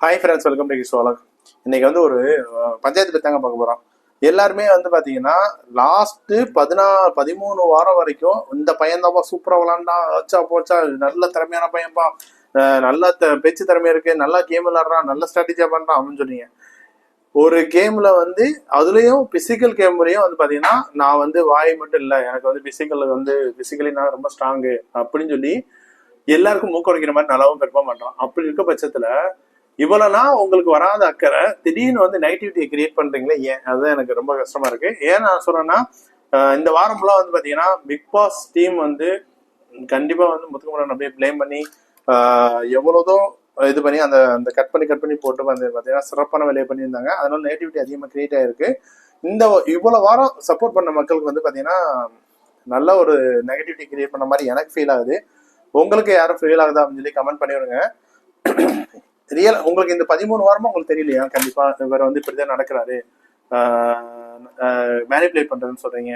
Hi friends, welcome to கிஸ்வாலக். இன்னைக்கு வந்து ஒரு பஞ்சாயத்து பற்றி தாங்க பார்க்க போகிறோம். எல்லாருமே வந்து பார்த்தீங்கன்னா லாஸ்ட்டு 13 வாரம் வரைக்கும் இந்த பையன்தான்ப்பா சூப்பராக விளாண்டான், வச்சா போச்சா, நல்ல திறமையான பையன்பா, நல்ல பேச்சு திறமை இருக்கு, நல்லா கேம் விளாடுறான், நல்ல ஸ்ட்ராட்டஜியாக பண்ணுறான் அப்படின்னு சொன்னீங்க. ஒரு கேம்ல வந்து அதுலயும் பிசிக்கல் கேம் முறையும் வந்து பாத்தீங்கன்னா நான் வந்து வாய் மட்டும் இல்லை, எனக்கு வந்து பிசிக்கலி நான் ரொம்ப ஸ்ட்ராங்கு அப்படின்னு சொல்லி எல்லாருக்கும் மூக்க உடைக்கிற மாதிரி நல்லாவும் பெர்ஃபார்ம் பண்றான். அப்படி இருக்க பட்சத்துல இவ்வளவுனா உங்களுக்கு வராத அக்கறை திடீர்னு வந்து நெகட்டிவிட்டியை கிரியேட் பண்றீங்களே, ஏன்? அதுதான் எனக்கு ரொம்ப கஷ்டமா இருக்கு. ஏன் நான் சொல்றேன்னா, இந்த வாரம் ஃபுல்லா வந்து பாத்தீங்கன்னா பிக் பாஸ் டீம் வந்து கண்டிப்பா வந்து முத்துக்குமரன் அப்படியே பிளேம் பண்ணி எவ்வளவுதோ இது பண்ணி அந்த அந்த கட் பண்ணி போட்டு வந்து பாத்தீங்கன்னா சிறப்பான வேலையை பண்ணியிருந்தாங்க. அதனால நெகட்டிவிட்டி அதிகமாக கிரியேட் ஆயிருக்கு. இந்த இவ்வளவு வாரம் சப்போர்ட் பண்ண மக்களுக்கு வந்து பாத்தீங்கன்னா நல்ல ஒரு நெகட்டிவிட்டி கிரியேட் பண்ண மாதிரி எனக்கு ஃபீல் ஆகுது. உங்களுக்கு யாரும் ஃபீல் ஆகுதா அப்படின்னு சொல்லி கமெண்ட் பண்ணிவிடுங்க. ரியல் உங்களுக்கு இந்த 13 வாரமா உங்களுக்கு தெரியலையா? கண்டிப்பா இவர் வந்து இப்படிதான் நடக்கிறாரு, மேனிபுலேட் பண்றதுன்னு சொல்றீங்க.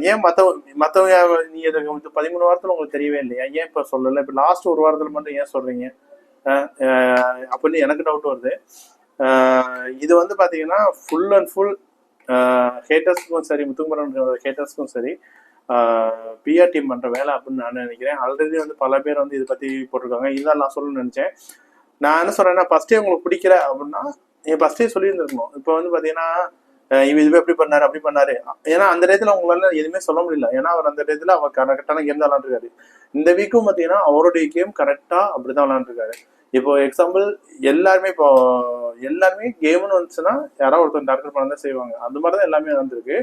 ஏன் மத்தவங்க நீங்க 13 வாரத்துல உங்களுக்கு தெரியவே இல்லையா? ஏன் இப்ப சொல்லல? இப்ப லாஸ்ட் ஒரு வாரத்துல மட்டும் ஏன் சொல்றீங்க அப்படின்னு எனக்கு டவுட் வருது. இது வந்து பாத்தீங்கன்னா ஃபுல் அண்ட் ஃபுல் ஹேட்டர்ஸ்க்கும் சரி, முத்துக்குமரன் ஹேட்டர்ஸ்க்கும் சரி, பிஆர் டீம் பண்ற வேலை அப்படின்னு நான் நினைக்கிறேன். ஆல்ரெடி வந்து பல பேர் வந்து இதை பத்தி போட்டிருக்காங்க. இதான் நான் சொல்லணும்னு நினைச்சேன். நான் என்ன சொல்றேன்னா, ஃபர்ஸ்டே உங்களுக்கு பிடிக்கல அப்படின்னா நீங்க ஃபர்ஸ்டே சொல்லியிருந்துருக்கணும். இப்போ வந்து பாத்தீங்கன்னா இதுவே எப்படி பண்ணாரு அப்படி பண்ணாரு, ஏன்னா அந்த டயத்துல உங்களால எதுவுமே சொல்ல முடியல. ஏன்னா அவர் அந்த டயத்துல அவர் கரெக்டான கேம் தான் விளாண்டுருக்காரு. இந்த வீக்கும் பாத்தீங்கன்னா அவருடைய கேம் கரெக்டா அப்படிதான் விளாண்டுருக்காரு. இப்போ எக்ஸாம்பிள் எல்லாருமே கேம்னு வந்துச்சுன்னா யாராவது ஒருத்தர் டார்கெட் பண்ண தான் செய்வாங்க. அந்த மாதிரிதான் எல்லாமே வந்திருக்கு.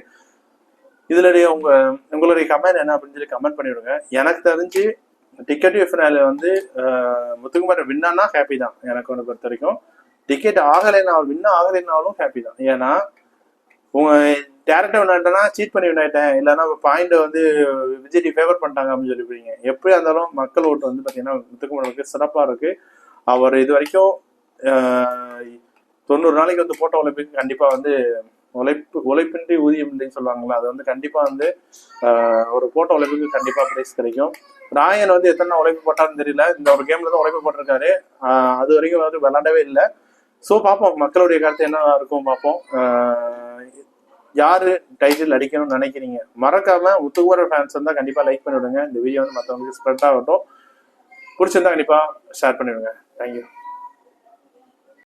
இதுலடைய உங்களுடைய கமெண்ட் என்ன அப்படின்னு சொல்லி கமெண்ட் பண்ணிவிடுங்க. எனக்கு தெரிஞ்சு டிக்கெட் ஃபினால வந்து முத்துக்குமரன் வின்னானா ஹாப்பி தான். எனக்கு ஒன்று பொறுத்த வரைக்கும் டிக்கெட் வின் ஆகலைனாலும் ஹாப்பி தான். ஏன்னா உங்க டேரக்டா விளையாட்டனா சீட் பண்ணி விளையாட்டேன், இல்லைன்னா பாயிண்ட் வந்து விஜய் ஃபேவர் பண்ணிட்டாங்க அப்படின்னு சொல்லிருப்பீங்க. எப்படியா இருந்தாலும் மக்கள் ஓட்டு வந்து பாத்தீங்கன்னா முத்துக்குமரனுக்கு சிறப்பா இருக்கு. அவர் இது வரைக்கும் 90 நாளைக்கு வந்து போட்டோ ஒலிம்பிக் கண்டிப்பா வந்து உழைப்பின்றி ஊதியம் இல்லைன்னு சொல்லுவாங்களா, அது வந்து கண்டிப்பா வந்து ஒரு போட்டோ உழைப்புக்கு கண்டிப்பா பிரைஸ் கிடைக்கும். ராயன் வந்து எத்தனை உழைப்பு போட்டான்னு தெரியல, இந்த ஒரு கேம்ல தான் உழைப்பு போட்டிருக்காரு. அது வரைக்கும் வந்து விளாண்டவே இல்லை. ஸோ பார்ப்போம் மக்களுடைய கருத்து என்ன இருக்கும் பார்ப்போம். யாரு டைட்டில் அடிக்கணும்னு நினைக்கிறீங்க? மறக்காம முத்துக்குமரன் ஃபேன்ஸ் இருந்தா கண்டிப்பா லைக் பண்ணிவிடுங்க. இந்த வீடியோ வந்து மற்றவங்களுக்கு ஸ்ப்ரெட் ஆகட்டும். பிடிச்சிருந்தா கண்டிப்பா ஷேர் பண்ணிவிடுங்க. தேங்க்யூ.